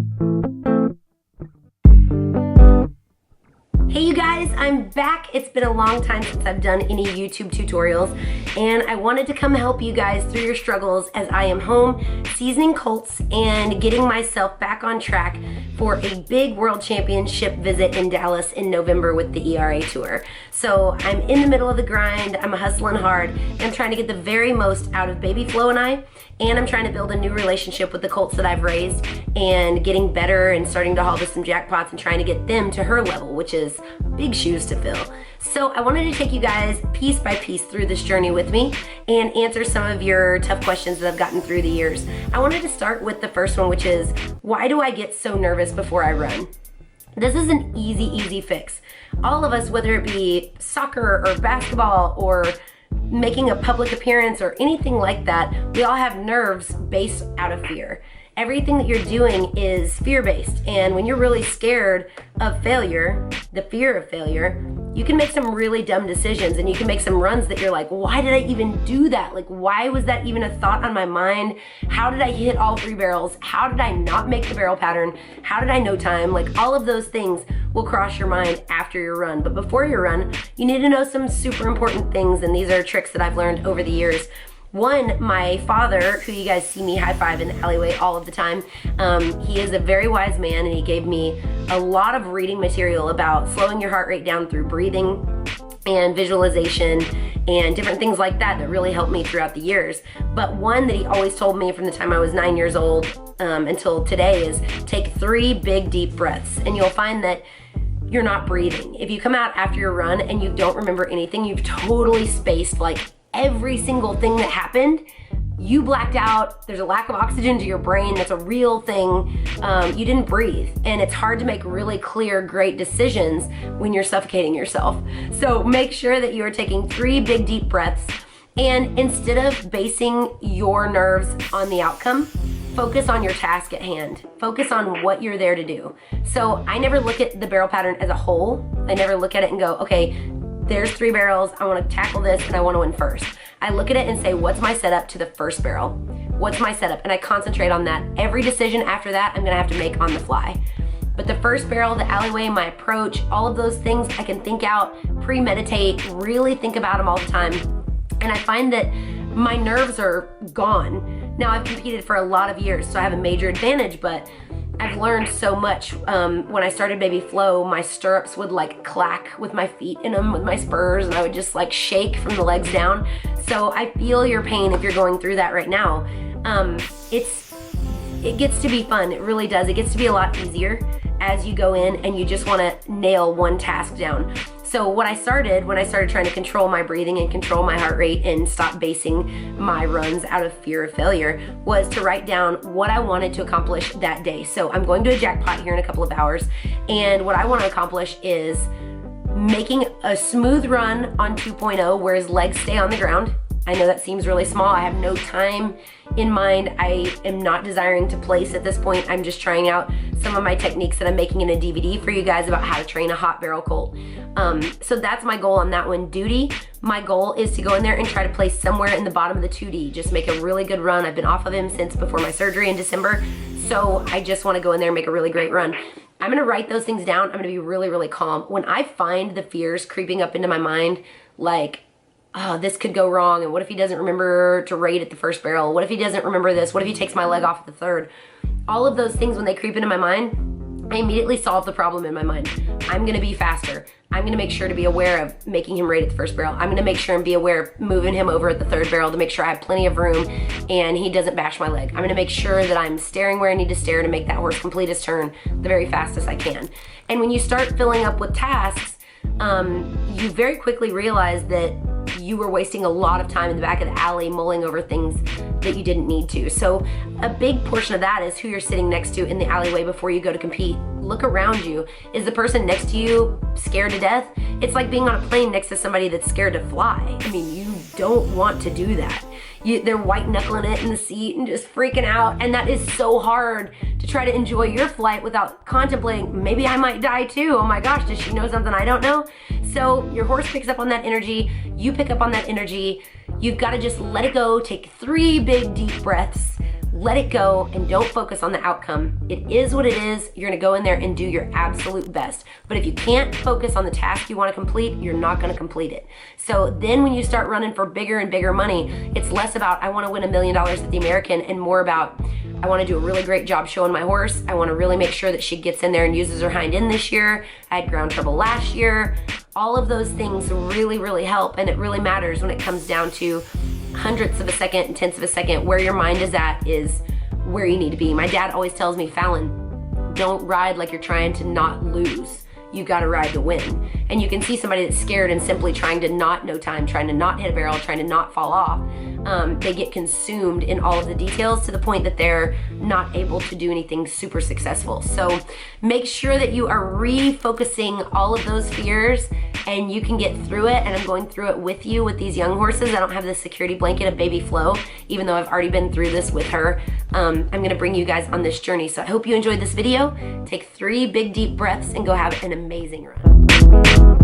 Hey you guys, I'm back. It's been a long time since I've done any YouTube tutorials, and I wanted to come help you guys through your struggles as I am home seasoning colts and getting myself back on track for a big World Championship visit in Dallas in November with the ERA Tour. So I'm in the middle of the grind, I'm hustling hard, and I'm trying to get the very most out of baby Flo and I, and I'm trying to build a new relationship with the colts that I've raised and getting better and starting to harvest some jackpots and trying to get them to her level, which is big shoes to fill. So I wanted to take you guys piece by piece through this journey with me and answer some of your tough questions that I've gotten through the years. I wanted to start with the first one, which is, why do I get so nervous before I run? This is an easy fix. All of us, whether it be soccer or basketball or making a public appearance or anything like that, we all have nerves based out of fear. Everything that you're doing is fear-based, and when you're really scared of failure, the fear of failure, you can make some really dumb decisions, and you can make some runs that you're like, why did I even do that? Like, why was that even a thought on my mind? How did I hit all 3 barrels? How did I not make the barrel pattern? How did I no time? Like, all of those things will cross your mind after your run. But before your run, you need to know some super important things, and these are tricks that I've learned over the years. One, my father, who you guys see me high five in the alleyway all of the time, he is a very wise man, and he gave me a lot of reading material about slowing your heart rate down through breathing and visualization and different things like that that really helped me throughout the years. But one that he always told me from the time I was 9 years old until today is take 3 big deep breaths, and you'll find that you're not breathing. If you come out after your run and you don't remember anything, you've totally spaced like every single thing that happened. You blacked out, there's a lack of oxygen to your brain, that's a real thing. You didn't breathe, and it's hard to make really clear, great decisions when you're suffocating yourself. So make sure that you are taking 3 big deep breaths, and instead of basing your nerves on the outcome, focus on your task at hand. Focus on what you're there to do. So I never look at the barrel pattern as a whole. I never look at it and go, okay, there's 3 barrels, I wanna tackle this and I wanna win first. I look at it and say, what's my setup to the first barrel? What's my setup? And I concentrate on that. Every decision after that, I'm gonna have to make on the fly. But the first barrel, the alleyway, my approach, all of those things I can think out, premeditate, really think about them all the time. And I find that my nerves are gone. Now I've competed for a lot of years, so I have a major advantage, but I've learned so much. When I started baby Flo, my stirrups would like clack with my feet in them with my spurs, and I would just like shake from the legs down. So I feel your pain if you're going through that right now. It gets to be fun, it really does. It gets to be a lot easier as you go in and you just wanna nail one task down. So what I started when I started trying to control my breathing and control my heart rate and stop basing my runs out of fear of failure was to write down what I wanted to accomplish that day. So I'm going to a jackpot here in a couple of hours, and what I want to accomplish is making a smooth run on 2.0 where his legs stay on the ground. I know that seems really small. I have no time in mind. I am not desiring to place at this point. I'm just trying out some of my techniques that I'm making in a DVD for you guys about how to train a hot barrel colt. So that's my goal on that one. Duty, my goal is to go in there and try to place somewhere in the bottom of the 2D. Just make a really good run. I've been off of him since before my surgery in December. So I just want to go in there and make a really great run. I'm going to write those things down. I'm going to be really calm. When I find the fears creeping up into my mind, like, oh, this could go wrong, and what if he doesn't remember to rate at the first barrel? What if he doesn't remember this? What if he takes my leg off at the third? All of those things, when they creep into my mind, I immediately solve the problem in my mind. I'm gonna be faster. I'm gonna make sure to be aware of making him rate at the first barrel. I'm gonna make sure and be aware of moving him over at the third barrel to make sure I have plenty of room and he doesn't bash my leg. I'm gonna make sure that I'm staring where I need to stare to make that horse complete his turn the very fastest I can. And when you start filling up with tasks, you very quickly realize that you were wasting a lot of time in the back of the alley mulling over things that you didn't need to. So a big portion of that is who you're sitting next to in the alleyway before you go to compete. Look around you. Is the person next to you scared to death? It's like being on a plane next to somebody that's scared to fly. I mean, you don't want to do that. They're white knuckling it in the seat and just freaking out, and that is so hard to try to enjoy your flight without contemplating, maybe I might die too. Oh my gosh, does she know something I don't know? So your horse picks up on that energy, you pick up on that energy. You've got to just let it go, take 3 big deep breaths, let it go and don't focus on the outcome. It is what it is. You're gonna go in there and do your absolute best. But if you can't focus on the task you wanna complete, you're not gonna complete it. So then when you start running for bigger and bigger money, it's less about, I wanna win $1 million at the American, and more about, I wanna do a really great job showing my horse. I wanna really make sure that she gets in there and uses her hind end this year. I had ground trouble last year. All of those things really, really help, and it really matters when it comes down to hundredths of a second and tenths of a second. Where your mind is at is where you need to be. My dad always tells me, Fallon, don't ride like you're trying to not lose. You gotta ride to win. And you can see somebody that's scared and simply trying to not know time, trying to not hit a barrel, trying to not fall off. They get consumed in all of the details to the point that they're not able to do anything super successful. So make sure that you are refocusing all of those fears, and you can get through it. And I'm going through it with you with these young horses. I don't have the security blanket of baby Flo, even though I've already been through this with her. I'm gonna bring you guys on this journey. So I hope you enjoyed this video. Take 3 big deep breaths and go have an amazing run.